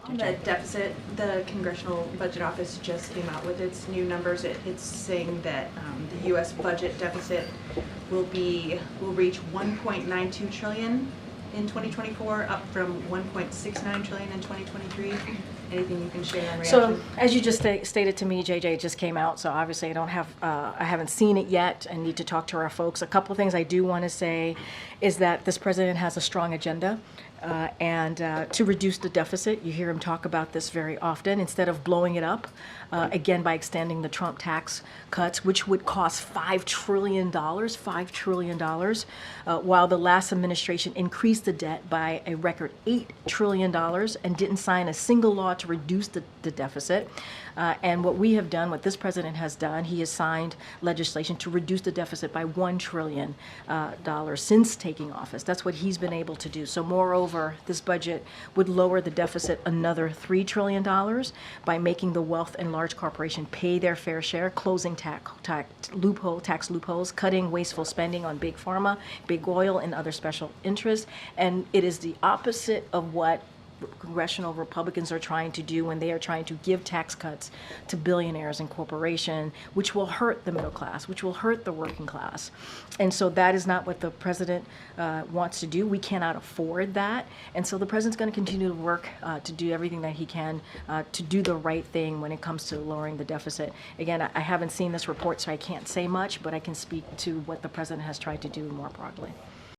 On the deficit, the Congressional Budget Office just came out with its new numbers. It's saying that the U.S. budget deficit will reach 1.92 trillion in 2024, up from 1.69 trillion in 2023. Anything you can share on reaction? So, as you just stated to me, JJ, it just came out, so obviously I haven't seen it yet and need to talk to our folks. A couple of things I do want to say is that this president has a strong agenda. And to reduce the deficit, you hear him talk about this very often, instead of blowing it up, again, by extending the Trump tax cuts, which would cost $5 trillion, while the last administration increased the debt by a record $8 trillion and didn't sign a single law to reduce the deficit. And what we have done, what this president has done, he has signed legislation to reduce the deficit by $1 trillion since taking office. That's what he's been able to do. So moreover, this budget would lower the deficit another $3 trillion by making the wealth and large corporation pay their fair share, closing tax loopholes, cutting wasteful spending on big pharma, big oil, and other special interests. And it is the opposite of what congressional Republicans are trying to do when they are trying to give tax cuts to billionaires and corporations, which will hurt the middle class, which will hurt the working class. And so that is not what the president wants to do. We cannot afford that. And so the president's going to continue to work to do everything that he can to do the right thing when it comes to lowering the deficit. Again, I haven't seen this report, so I can't say much, but I can speak to what the president has tried to do more broadly.